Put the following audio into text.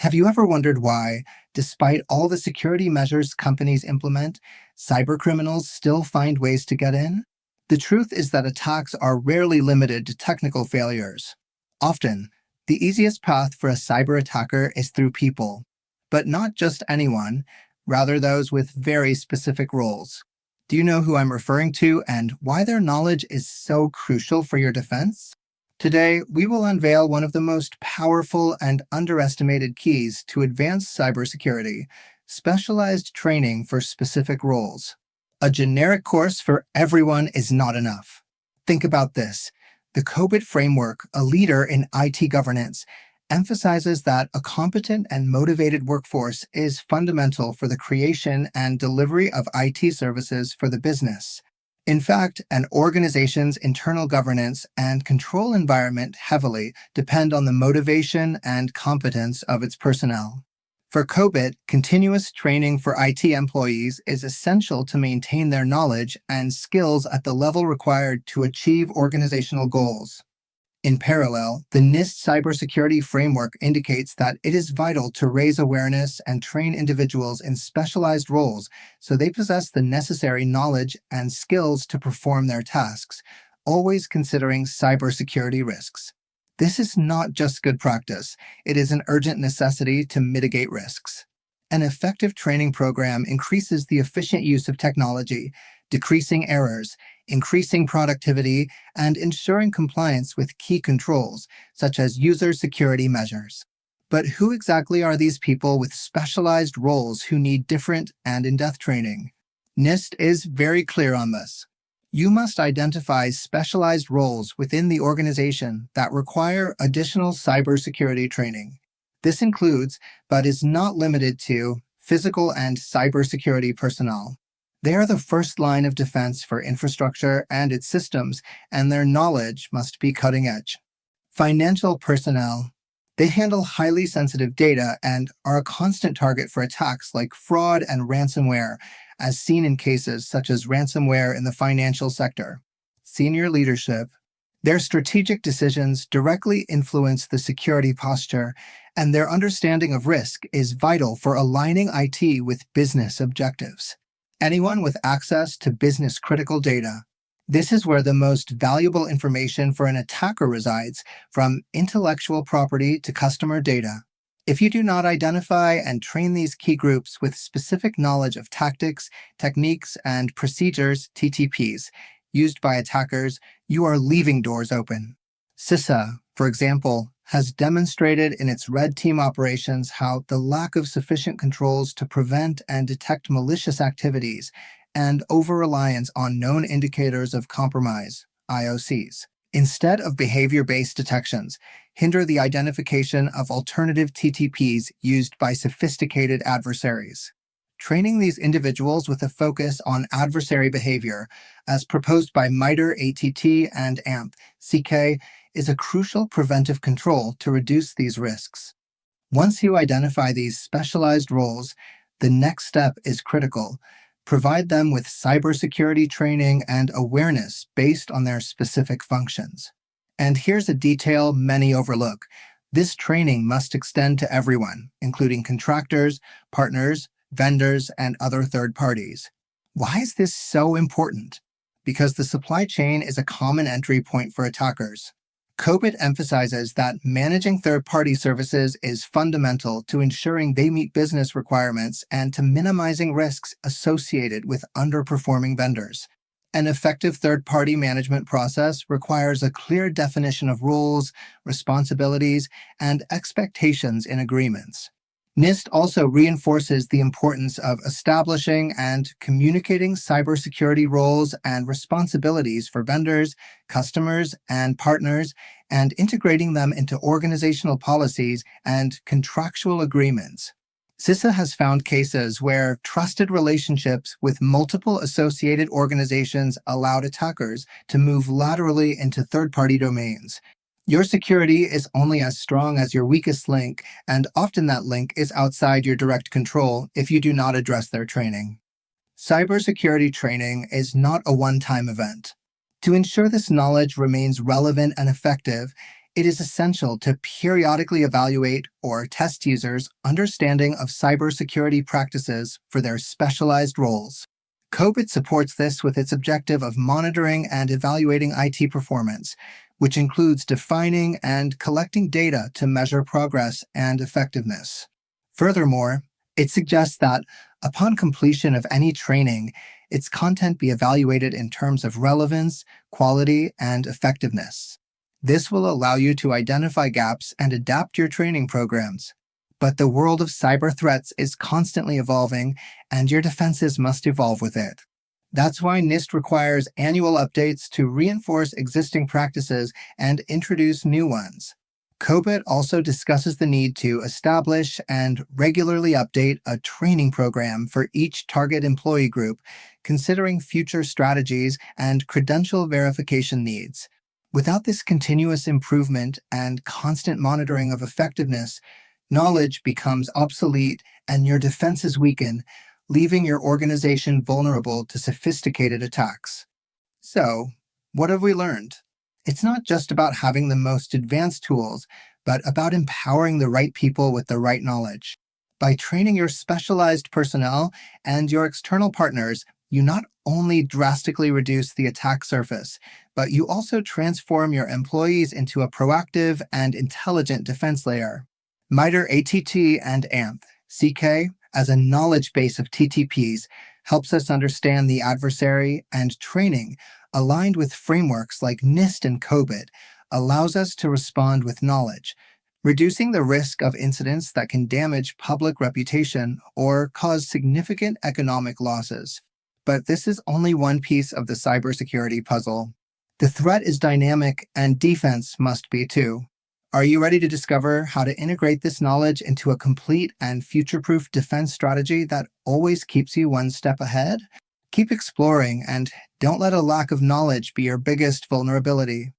Have you ever wondered why, despite all the security measures companies implement, cybercriminals still find ways to get in? The truth is that attacks are rarely limited to technical failures. Often, the easiest path for a cyber attacker is through people, but not just anyone, rather those with very specific roles. Do you know who I'm referring to and why their knowledge is so crucial for your defense? Today, we will unveil one of the most powerful and underestimated keys to advanced cybersecurity: specialized training for specific roles. A generic course for everyone is not enough. Think about this. The COBIT framework, a leader in IT governance, emphasizes that a competent and motivated workforce is fundamental for the creation and delivery of IT services for the business. In fact, an organization's internal governance and control environment heavily depend on the motivation and competence of its personnel. For COBIT, continuous training for IT employees is essential to maintain their knowledge and skills at the level required to achieve organizational goals. In parallel, the NIST Cybersecurity Framework indicates that it is vital to raise awareness and train individuals in specialized roles so they possess the necessary knowledge and skills to perform their tasks, always considering cybersecurity risks. This is not just good practice, it is an urgent necessity to mitigate risks. An effective training program increases the efficient use of technology, decreasing errors, increasing productivity, and ensuring compliance with key controls, such as user security measures. But who exactly are these people with specialized roles who need different and in-depth training? NIST is very clear on this. You must identify specialized roles within the organization that require additional cybersecurity training. This includes, but is not limited to, physical and cybersecurity personnel. They are the first line of defense for infrastructure and its systems, and their knowledge must be cutting edge. Financial personnel. They handle highly sensitive data and are a constant target for attacks like fraud and ransomware, as seen in cases such as ransomware in the financial sector. Senior leadership. Their strategic decisions directly influence the security posture, and their understanding of risk is vital for aligning IT with business objectives. Anyone with access to business-critical data. This is where the most valuable information for an attacker resides, from intellectual property to customer data. If you do not identify and train these key groups with specific knowledge of tactics, techniques, and procedures, TTPs, used by attackers, you are leaving doors open. CISA, for example, has demonstrated in its red team operations how the lack of sufficient controls to prevent and detect malicious activities and over-reliance on known indicators of compromise, IOCs, instead of behavior-based detections, hinder the identification of alternative TTPs used by sophisticated adversaries. Training these individuals with a focus on adversary behavior, as proposed by MITRE ATT&CK, is a crucial preventive control to reduce these risks. Once you identify these specialized roles, the next step is critical. Provide them with cybersecurity training and awareness based on their specific functions. And here's a detail many overlook. This training must extend to everyone, including contractors, partners, vendors, and other third parties. Why is this so important? Because the supply chain is a common entry point for attackers. COBIT emphasizes that managing third-party services is fundamental to ensuring they meet business requirements and to minimizing risks associated with underperforming vendors. An effective third-party management process requires a clear definition of roles, responsibilities, and expectations in agreements. NIST also reinforces the importance of establishing and communicating cybersecurity roles and responsibilities for vendors, customers, and partners, and integrating them into organizational policies and contractual agreements. CISA has found cases where trusted relationships with multiple associated organizations allowed attackers to move laterally into third-party domains. Your security is only as strong as your weakest link, and often that link is outside your direct control if you do not address their training. Cybersecurity training is not a one-time event. To ensure this knowledge remains relevant and effective, It is essential to periodically evaluate or test users' understanding of cybersecurity practices for their specialized roles. COBIT supports this with its objective of monitoring and evaluating IT performance, which includes defining and collecting data to measure progress and effectiveness. Furthermore, it suggests that upon completion of any training, its content be evaluated in terms of relevance, quality, and effectiveness. This will allow you to identify gaps and adapt your training programs. But the world of cyber threats is constantly evolving, and your defenses must evolve with it. That's why NIST requires annual updates to reinforce existing practices and introduce new ones. COBIT also discusses the need to establish and regularly update a training program for each target employee group, considering future strategies and credential verification needs. Without this continuous improvement and constant monitoring of effectiveness, knowledge becomes obsolete and your defenses weaken, leaving your organization vulnerable to sophisticated attacks. So, what have we learned? It's not just about having the most advanced tools, but about empowering the right people with the right knowledge. By training your specialized personnel and your external partners, you not only drastically reduce the attack surface, but you also transform your employees into a proactive and intelligent defense layer. MITRE ATT&CK, as a knowledge base of TTPs, helps us understand the adversary, and training, aligned with frameworks like NIST and COBIT, allows us to respond with knowledge, reducing the risk of incidents that can damage public reputation or cause significant economic losses. But this is only one piece of the cybersecurity puzzle. The threat is dynamic, and defense must be too. Are you ready to discover how to integrate this knowledge into a complete and future-proof defense strategy that always keeps you one step ahead? Keep exploring, and don't let a lack of knowledge be your biggest vulnerability.